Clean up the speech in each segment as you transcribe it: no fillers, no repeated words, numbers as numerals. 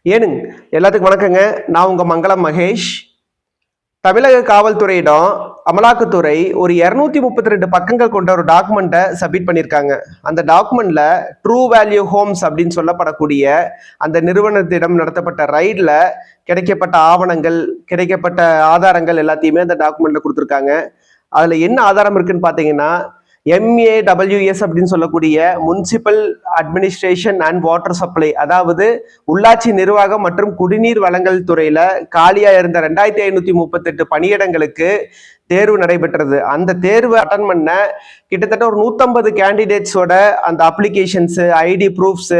ஏனுங்க எல்லாத்துக்கும் வணக்கங்க. நான் உங்க மங்களம் மகேஷ். தமிழக காவல்துறையிடம் அமலாக்கத்துறை ஒரு 232 பக்கங்கள் கொண்ட ஒரு டாக்குமெண்ட்டை சப்மிட் பண்ணியிருக்காங்க. அந்த டாக்குமெண்ட்ல ட்ரூ வேல்யூ ஹோம்ஸ் அப்படின்னு சொல்லப்படக்கூடிய அந்த நிறுவனத்திடம் நடத்தப்பட்ட ரைட்ல கிடைக்கப்பட்ட ஆவணங்கள், கிடைக்கப்பட்ட ஆதாரங்கள் எல்லாத்தையுமே அந்த டாக்குமெண்ட்ல கொடுத்துருக்காங்க. அதுல என்ன ஆதாரம் இருக்குன்னு பாத்தீங்கன்னா, MAWS அப்படின்னு சொல்லக்கூடிய municipal administration and water supply, அதாவது உள்ளாட்சி நிர்வாகம் மற்றும் குடிநீர் வழங்கல் துறையில காலியா இருந்த 2538 பணியிடங்களுக்கு தேர்வு நடைபெற்றது. அந்த தேர்வு அட்டன் பண்ண கிட்டத்தட்ட ஒரு 150 கேண்டிடேட்ஸோட அந்த அப்ளிகேஷன்ஸ், ஐடி ப்ரூஃப்ஸ்,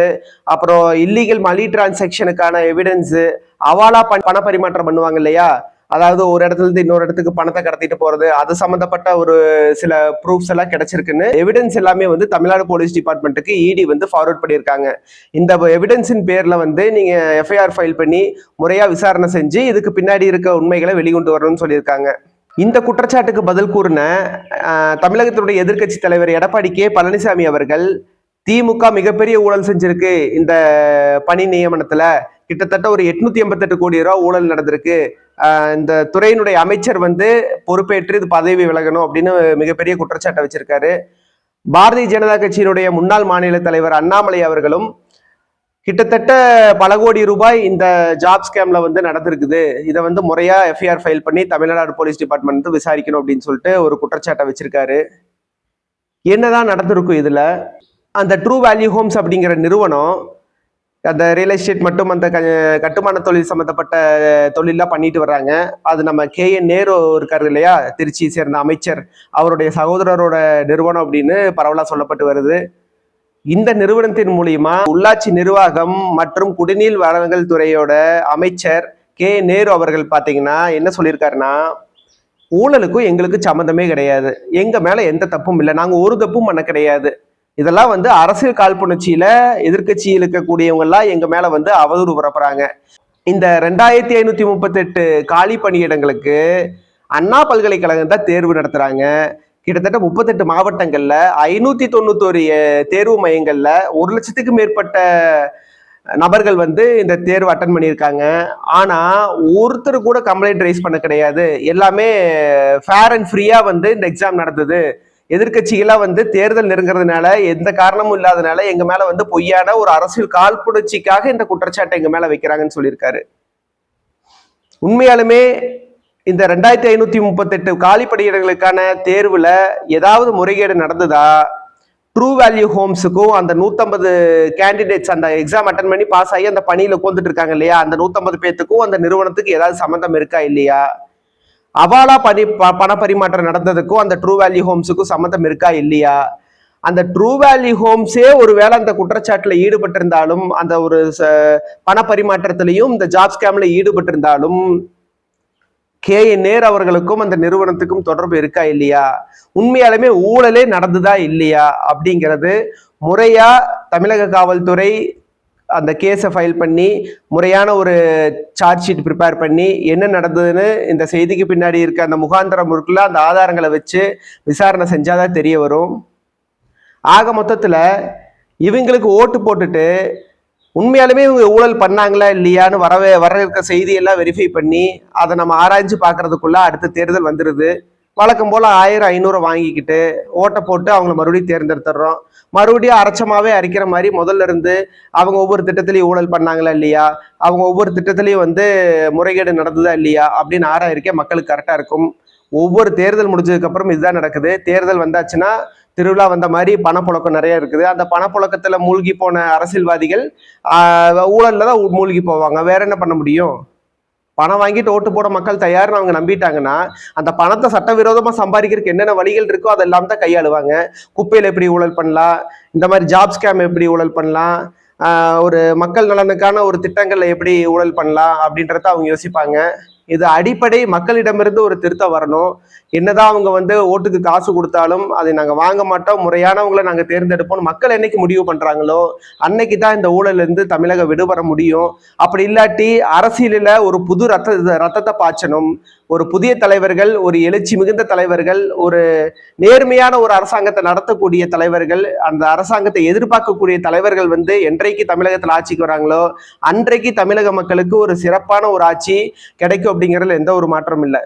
அப்புறம் இல்லீகல் மணி டிரான்சாக்ஷனுக்கான எவிடன்ஸ், அவாலா பண பரிமாற்றம் பண்ணுவாங்க இல்லையா, அதாவது ஒரு இடத்துல இருந்து இன்னொரு இடத்துக்கு பணத்தை கடத்திட்டு போறது, அது சம்பந்தப்பட்ட ஒரு சில ப்ரூஃப்ஸ் எல்லாம் கிடைச்சிருக்குன்னு எவிடன்ஸ் எல்லாமே தமிழ்நாடு போலீஸ் டிபார்ட்மெண்ட்டுக்கு இடி ஃபார்வர்ட் பண்ணியிருக்காங்க. இந்த எவிடன்ஸின் பேர்ல நீங்க எஃப்ஐஆர் ஃபைல் பண்ணி முறையா விசாரணை செஞ்சு இதுக்கு பின்னாடி இருக்க உண்மைகளை வெளிக்கொண்டு வரணும்னு சொல்லியிருக்காங்க. இந்த குற்றச்சாட்டுக்கு பதில் கூறின தமிழகத்தினுடைய எதிர்க்கட்சி தலைவர் எடப்பாடி கே பழனிசாமி அவர்கள், திமுக மிகப்பெரிய ஊழல் செஞ்சிருக்கு, இந்த பணி நியமனத்துல கிட்டத்தட்ட ஒரு 888 கோடி ரூபாய் ஊழல் நடந்திருக்கு, இந்த துறையினுடைய அமைச்சர் பொறுப்பேற்று இது பதவி விலகணும் அப்படின்னு மிகப்பெரிய குற்றச்சாட்டை வச்சிருக்காரு. பாரதிய ஜனதா கட்சியினுடைய முன்னாள் மாநில தலைவர் அண்ணாமலை அவர்களும் கிட்டத்தட்ட பல கோடி ரூபாய் இந்த ஜாப் ஸ்கேம்ல நடந்திருக்குது, இதை முறையா எஃப்ஐஆர் ஃபைல் பண்ணி தமிழ்நாடு போலீஸ் டிபார்ட்மெண்ட் விசாரிக்கணும் அப்படின்னு சொல்லிட்டு ஒரு குற்றச்சாட்டை வச்சிருக்காரு. என்னதான் நடந்திருக்கும் இதுல? அந்த ட்ரூ வேல்யூ ஹோம்ஸ் அப்படிங்கிற நிறுவனம் அந்த ரியல் எஸ்டேட் மற்றும் அந்த கட்டுமான தொழில் சம்பந்தப்பட்ட தொழிலாம் பண்ணிட்டு வர்றாங்க. அது நம்ம KN நேரு இருக்காரு இல்லையா, திருச்சியை சேர்ந்த அமைச்சர், அவருடைய சகோதரரோட நிறுவனம் அப்படின்னு பரவலா சொல்லப்பட்டு வருது. இந்த நிறுவனத்தின் மூலியமா உள்ளாட்சி நிர்வாகம் மற்றும் குடிநீர் வழங்கல் துறையோட அமைச்சர் நேரு அவர்கள் பாத்தீங்கன்னா என்ன சொல்லியிருக்காருன்னா, ஊழலுக்கும் எங்களுக்கு சம்மந்தமே கிடையாது, எங்க மேல எந்த தப்பும் இல்லை, நாங்க ஒரு தப்பும் பண்ண கிடையாது, இதெல்லாம் அரசியல் காழ்ப்புணர்ச்சியில எதிர்கட்சியில் இருக்கக்கூடியவங்க எல்லாம் எங்க மேல அவதூறு பரப்புறாங்க. இந்த 2538 காலி பணியிடங்களுக்கு அண்ணா பல்கலைக்கழகம் தான் தேர்வு நடத்துறாங்க. கிட்டத்தட்ட 38 மாவட்டங்கள்ல 591 தேர்வு மையங்கள்ல 1 லட்சத்துக்கு மேற்பட்ட நபர்கள் இந்த தேர்வு அட்டன் பண்ணியிருக்காங்க. ஆனா ஒருத்தர் கூட கம்ப்ளைண்ட் ரைஸ் பண்ண கிடையாது. எல்லாமே ஃபேர் அண்ட் ஃப்ரீயா இந்த எக்ஸாம் நடந்தது. எதிர்கட்சிகளாம் தேர்தல் நெருங்கிறதுனால, எந்த காரணமும் இல்லாதனால எங்க மேல பொய்யான ஒரு அரசியல் காழ்ப்புணர்ச்சிக்காக இந்த குற்றச்சாட்டை எங்க மேல வைக்கிறாங்கன்னு சொல்லியிருக்காரு. உண்மையாலுமே இந்த 2538 காலி பணியிடங்களுக்கான தேர்வுல ஏதாவது முறைகேடு நடந்ததா? ட்ரூ வேல்யூ ஹோம்ஸுக்கும் அந்த 150 கேண்டிடேட்ஸ் அந்த எக்ஸாம் அட்டன் பண்ணி பாஸ் ஆகி அந்த பணியில உட்காந்துட்டு இருக்காங்க இல்லையா, அந்த 150 பேத்துக்கும் அந்த நிறுவனத்துக்கு ஏதாவது சம்பந்தம் இருக்கா இல்லையா? அவாலா பண பரிமாற்றம் நடந்ததுக்கும் அந்த ட்ரூ வேல்யூ ஹோம்ஸுக்கும் சம்மந்தம் இருக்கா இல்லையா? அந்த ட்ரூ வேல்யூ ஹோம்ஸே ஒருவேளை அந்த குற்றச்சாட்டுல ஈடுபட்டிருந்தாலும், அந்த ஒரு பண பரிமாற்றத்திலையும் இந்த ஜாப் ஸ்கேம்ல ஈடுபட்டிருந்தாலும் KN நேரு அவர்களுக்கும் அந்த நிறுவனத்துக்கும் தொடர்பு இருக்கா இல்லையா? உண்மையாலுமே ஊழலே நடந்துதா இல்லையா அப்படிங்கிறது முறையா தமிழக காவல்துறை அந்த கேஸை ஃபைல் பண்ணி முறையான ஒரு சார்ஜ் ஷீட் ப்ரிப்பேர் பண்ணி என்ன நடந்ததுன்னு இந்த செய்திக்கு பின்னாடி இருக்க அந்த முகாந்திரம் இருக்குல்ல, அந்த ஆதாரங்களை வச்சு விசாரணை செஞ்சாதான் தெரிய வரும். ஆக மொத்தத்துல இவங்களுக்கு ஓட்டு போட்டுட்டு உண்மையாலுமே இவங்க ஊழல் பண்ணாங்களா இல்லையான்னு வர இருக்க செய்தியெல்லாம் வெரிஃபை பண்ணி அதை நம்ம ஆராய்ஞ்சு பார்க்கறதுக்குள்ள அடுத்த தேர்தல் வந்துடுது. வழக்கம் போல 1000 500 வாங்கிக்கிட்டு ஓட்டை போட்டு அவங்கள மறுபடியும் தேர்ந்தெடுத்துடுறோம். மறுபடியும் அரைச்சமாவே அரைக்கிற மாதிரி முதல்ல இருந்து அவங்க ஒவ்வொரு திட்டத்திலையும் ஊழல் பண்ணாங்களா இல்லையா, அவங்க ஒவ்வொரு திட்டத்திலையும் முறைகேடு நடந்ததா இல்லையா அப்படின்னு ஆராயிருக்க மக்களுக்கு கரெக்டா இருக்கும். ஒவ்வொரு தேர்தல் முடிஞ்சதுக்கு அப்புறம் இதுதான் நடக்குது. தேர்தல் வந்தாச்சுன்னா திருவிழா வந்த மாதிரி பணப்புழக்கம் நிறைய இருக்குது. அந்த பணப்புழக்கத்துல மூழ்கி போன அரசியல்வாதிகள் ஊழல்ல தான் மூழ்கி போவாங்க. வேற என்ன பண்ண முடியும்? பணம் வாங்கிட்டு ஓட்டு போட மக்கள் தயார்னு அவங்க நம்பிட்டாங்கன்னா அந்த பணத்தை சட்டவிரோதமா சம்பாதிக்கிறதுக்கு என்னென்ன வழிகள் இருக்கோ அதெல்லாம் தான் கையாளுவாங்க. குப்பையில எப்படி ஊழல் பண்ணலாம், இந்த மாதிரி ஜாப் ஸ்கேம் எப்படி ஊழல் பண்ணலாம், ஒரு மக்கள் நலனுக்கான ஒரு திட்டங்கள்ல எப்படி ஊழல் பண்ணலாம் அப்படின்றத அவங்க யோசிப்பாங்க. இது அடிப்படை மக்களிடமிருந்து ஒரு திருத்தம் வரணும். என்னதான் அவங்க வந்து ஓட்டுக்கு காசு கொடுத்தாலும் அதை நாங்க வாங்க மாட்டோம், முறையானவங்களை நாங்க தேர்ந்தெடுப்போம் மக்கள் என்னைக்கு முடிவு பண்றாங்களோ அன்னைக்கு தான் இந்த ஊழல்ல இருந்து தமிழகம் விடுபட முடியும். அப்படி இல்லாட்டி அரசியலில் ஒரு புது ரத்தத்தை பாய்ச்சணும், ஒரு புதிய தலைவர்கள், ஒரு எழுச்சி மிகுந்த தலைவர்கள், ஒரு நேர்மையான ஒரு அரசாங்கத்தை நடத்தக்கூடிய தலைவர்கள், அந்த அரசாங்கத்தை எதிர்பார்க்கக்கூடிய தலைவர்கள் வந்து என்றைக்கு தமிழகத்தில் ஆட்சிக்கு வராங்களோ அன்றைக்கு தமிழக மக்களுக்கு ஒரு சிறப்பான ஒரு ஆட்சி கிடைக்கும் அப்படிங்கிறதுல எந்த ஒரு மாற்றமும் இல்லை.